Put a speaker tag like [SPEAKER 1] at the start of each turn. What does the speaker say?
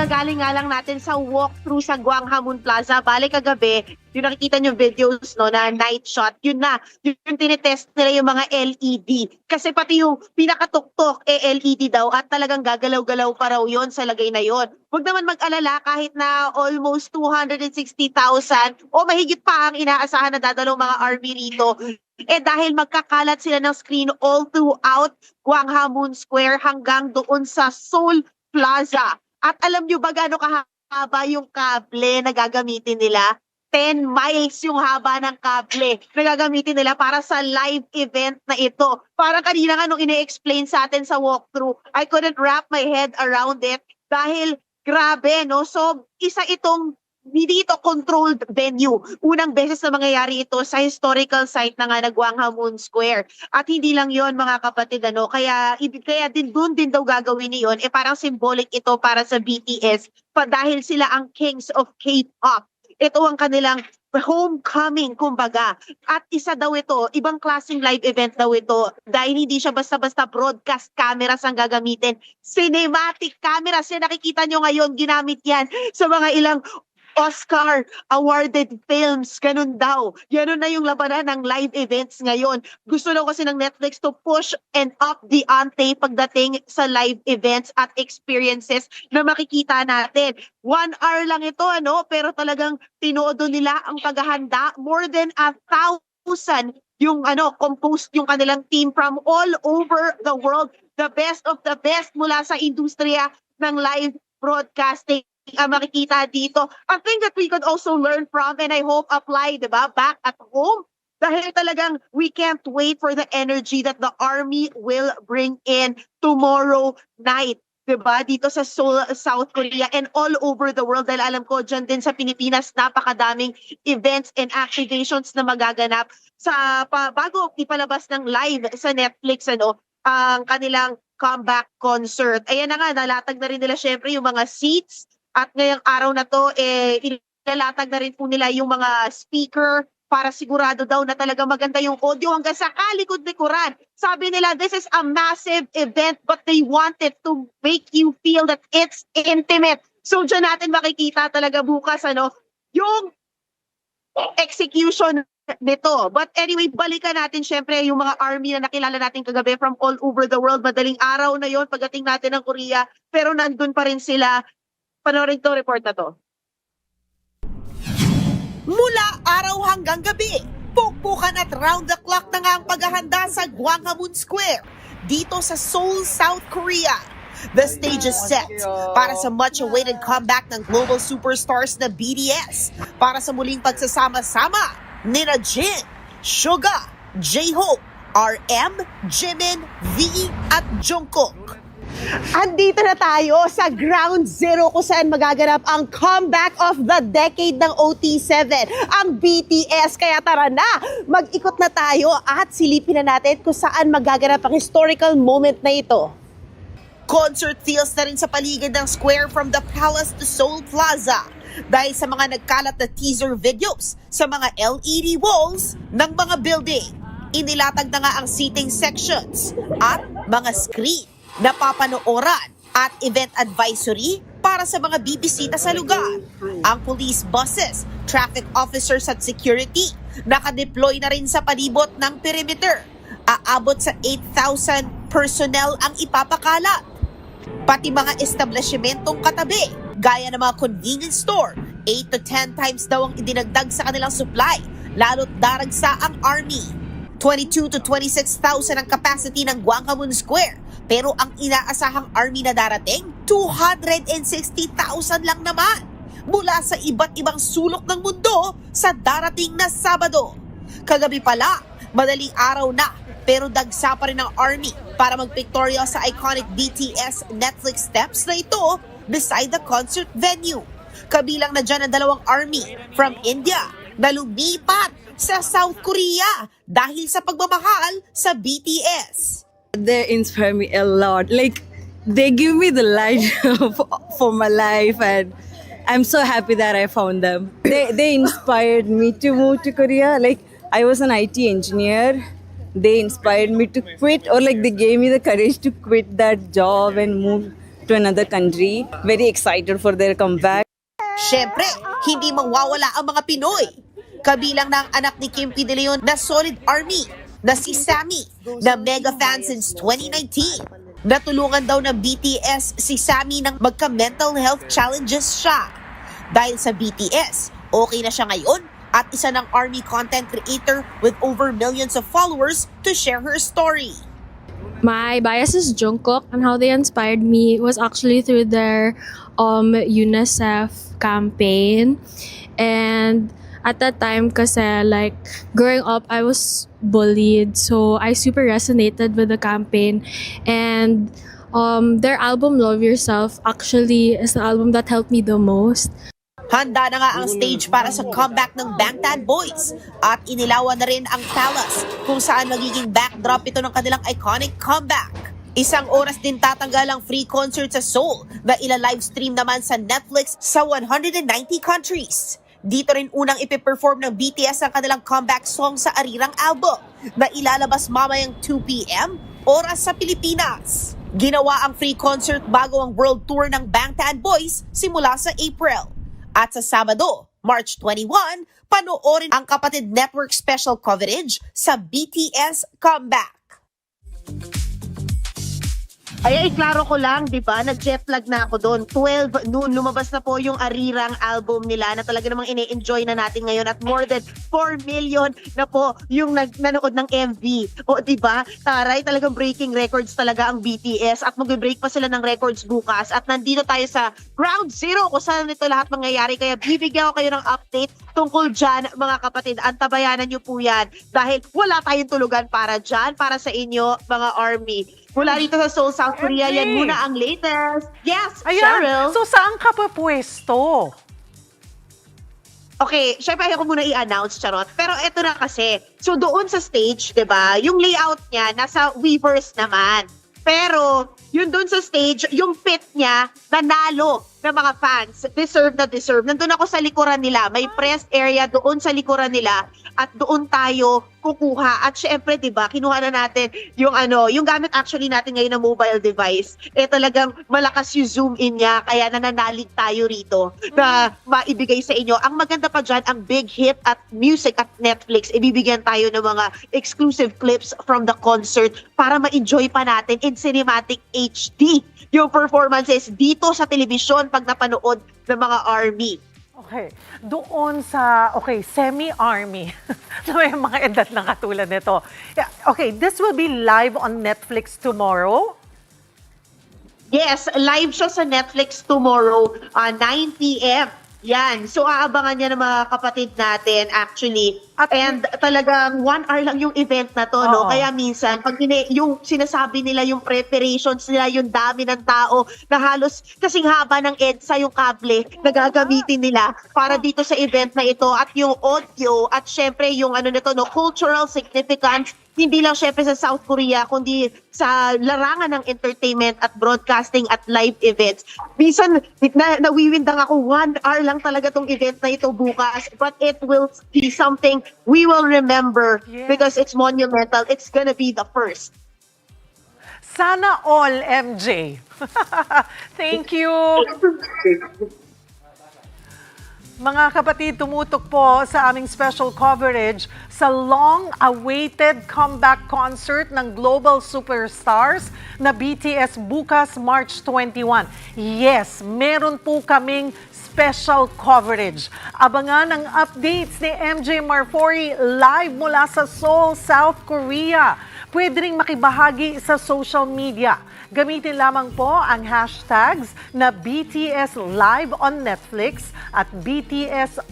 [SPEAKER 1] Kagagaling nga lang natin sa walkthrough sa Gwanghwamun Plaza. Bale kagabi, yung nakikita nyo videos no, na night shot, yun na. Yung tinetest nila yung mga LED. Kasi pati yung pinakatuktok, LED daw at talagang gagalaw-galaw pa raw yun sa lagay na yun. Huwag naman mag-alala kahit na almost 260,000 o mahigit pa ang inaasahan na dadalaw mga army rito. Dahil magkakalat sila ng screen all throughout Gwanghwamun Square hanggang doon sa Seoul Plaza. At alam nyo ba gaano kahaba yung kable na gagamitin nila? 10 miles yung haba ng kable na gagamitin nila para sa live event na ito. Parang kanina nga nung ine-explain sa atin sa walkthrough, I couldn't wrap my head around it dahil grabe, no? So, isa itong hindi ito controlled venue. Unang beses na mangyayari ito sa historical site na nga na Gwanghwamun Square. At hindi lang yon mga kapatid, ano, kaya din doon din daw gagawin niyon, parang symbolic ito para sa BTS dahil sila ang kings of K-pop. Ito ang kanilang homecoming, kumbaga. At isa daw ito, ibang klaseng live event daw ito dahil hindi siya basta-basta broadcast cameras ang gagamitin. Cinematic cameras, yan nakikita nyo ngayon, ginamit yan sa mga ilang Oscar awarded films, ganun daw. Ganun na yung labanan ng live events ngayon. Gusto daw kasi ng Netflix to push and up the ante pagdating sa live events at experiences na makikita natin. 1 hour lang ito, ano? Pero talagang tinodo nila ang paghahanda. More than 1,000 yung composed yung kanilang team from all over the world. The best of the best mula sa industriya ng live broadcasting makikita dito. A thing that we could also learn from and I hope apply, diba, back at home. Dahil talagang we can't wait for the energy that the army will bring in tomorrow night. Diba? Dito sa Seoul, South Korea and all over the world. Dahil alam ko dyan din sa Pilipinas, napakadaming events and activations na magaganap sa bago ipalabas ng live sa Netflix, ang kanilang comeback concert. Ayan na nga, nalatag na rin nila syempre yung mga seats. At ngayong araw na to, ilalatag na rin po nila yung mga speaker para sigurado daw na talaga maganda yung audio hanggang sa kalikod-likuran. Sabi nila, this is a massive event but they wanted to make you feel that it's intimate. So dyan natin makikita talaga bukas yung execution nito. But anyway, balikan natin syempre yung mga army na nakilala natin kagabi from all over the world. Madaling araw na yon pagdating natin ng Korea, pero nandun pa rin sila. Panoorin to report na to.
[SPEAKER 2] Mula araw hanggang gabi, pukpukan at round the clock na nga ang paghahanda sa Gwanghwamun Square dito sa Seoul, South Korea. The stage is set para sa much-awaited comeback ng global superstars na BTS para sa muling pagsasama-sama nina Jin, Suga, J-Hope, RM, Jimin, V at Jungkook.
[SPEAKER 3] Andito na tayo sa Ground Zero kung saan magaganap ang comeback of the decade ng OT7, ang BTS. Kaya tara na, mag-ikot na tayo at silipin na natin kung saan magaganap ang historical moment na ito.
[SPEAKER 2] Concert feels na rin sa paligid ng square from the Palace to Seoul Plaza dahil sa mga nagkalat na teaser videos sa mga LED walls ng mga building. Inilatag na nga ang seating sections at mga screen na papanooran at event advisory para sa mga bibisita sa lugar. Ang police buses, traffic officers at security nakadeploy na rin sa palibot ng perimeter. Aabot sa 8,000 personnel ang ipapakalat. Pati mga establishmentong katabi, gaya ng mga convenience store, 8 to 10 times daw ang idinagdag sa kanilang supply, lalo't daragsa ang army. 22 to 26,000 ang capacity ng Gwanghwamun Square, pero ang inaasahang army na darating, 260,000 lang naman mula sa iba't ibang sulok ng mundo sa darating na Sabado. Kagabi pala, madaling araw na, pero dagsa pa rin ang army para magpictorial sa iconic BTS Netflix steps na ito beside the concert venue. Kabilang na dyan ang dalawang army from India na lumipat sa South Korea dahil sa pagmamahal sa BTS.
[SPEAKER 4] They inspire me a lot. Like, they give me the light for my life, and I'm so happy that I found them. They inspired me to move to Korea. Like, I was an IT engineer. They inspired me to quit, or like they gave me the courage to quit that job and move to another country. Very excited for their comeback.
[SPEAKER 2] Syempre, hindi mawawala ang mga Pinoy. Kabilang na ang anak ni Kim P. De Leon na solid army, na si Sammy, na mega fan since 2019. Natulungan daw ng BTS si Sammy nang magka-mental health challenges siya. Dahil sa BTS, okay na siya ngayon at isa ng army content creator with over millions of followers to share her story.
[SPEAKER 5] My bias is Jungkook, and how they inspired me was actually through their UNICEF campaign. And at that time, kasi like growing up, I was bullied, so I super resonated with the campaign. And their album Love Yourself actually is the album that helped me the most.
[SPEAKER 2] Handa na nga ang stage para sa comeback ng Bangtan Boys at inilawan na rin ang Palace kung saan magiging backdrop ito ng kanilang iconic comeback. Isang oras din tatanggal ang free concert sa Seoul na ila-livestream naman sa Netflix sa 190 countries. Dito rin unang ipiperform ng BTS ang kanilang comeback song sa Arirang album na ilalabas mamayang 2 p.m. oras sa Pilipinas. Ginawa ang free concert bago ang world tour ng Bangtan Boys simula sa April. At sa Sabado, March 21, panoorin ang Kapatid Network special coverage sa BTS Comeback.
[SPEAKER 1] Ay, klaro ko lang, di ba? Nag-jet lag na ako doon. 12 noon, lumabas na po yung Arirang album nila na talaga namang ine-enjoy na natin ngayon at more than 4 million na po yung nanood ng MV. O, di ba? Taray, talagang breaking records talaga ang BTS at mag-break pa sila ng records bukas. At nandito tayo sa Ground Zero kung saan ito lahat mangyayari. Kaya bibigyan ko kayo ng update tungkol dyan, mga kapatid. Antabayanan nyo po yan dahil wala tayong tulugan para dyan, para sa inyo, mga army. Mula dito sa Seoul, South Korea, yan muna ang latest. Yes, Cheryl.
[SPEAKER 6] So saan ka pa pwesto?
[SPEAKER 1] Okay, syempre ayoko muna i-announce, charot. Pero eto na kasi. So doon sa stage, 'di ba? Yung layout niya nasa Weverse naman. Pero yun doon sa stage, yung pit niya nanalo ng mga fans. Deserve na deserve. Nandun ako sa likuran nila. May press area doon sa likuran nila at doon tayo kukuha. At syempre, 'di ba, kinuha na natin yung yung gamit actually natin ngayon na mobile device. Talagang malakas yung zoom in niya kaya nananalig tayo rito na maibigay sa inyo. Ang maganda pa diyan, ang big hit at music at Netflix, ibibigyan tayo ng mga exclusive clips from the concert para ma-enjoy pa natin in cinematic HD yung performances dito sa telebisyon pag napanood ng mga army.
[SPEAKER 6] Okay, doon sa, semi-army, na may mga edad na katulad nito. Yeah, okay, this will be live on Netflix tomorrow?
[SPEAKER 1] Yes, live siya sa Netflix tomorrow, 9 p.m. Yan. So, aabangan niya ng mga kapatid natin actually. And talagang 1 hour lang yung event na to, no? Kaya minsan, pag yung sinasabi nila, yung preparations nila, yung dami ng tao, na halos kasing haba ng EDSA yung kable na gagamitin nila para dito sa event na ito. At yung audio, at syempre yung nito, no, cultural significance, hindi lang syempre sa South Korea, kundi sa larangan ng entertainment at broadcasting at live events. Minsan, nawiwindang ako, 1 hour lang talaga tong event na ito bukas. But it will be something we will remember because it's monumental. It's gonna be the first.
[SPEAKER 6] Sana all, MJ. Thank you. Mga kapatid, tumutok po sa aming special coverage sa long-awaited comeback concert ng global superstars na BTS bukas March 21. Yes, meron po kaming special coverage. Abangan ang updates ni MJ Marfori live mula sa Seoul, South Korea. Pwede ring makibahagi sa social media. Gamitin lamang po ang hashtags na BTS Live on Netflix at BTS_Arirang.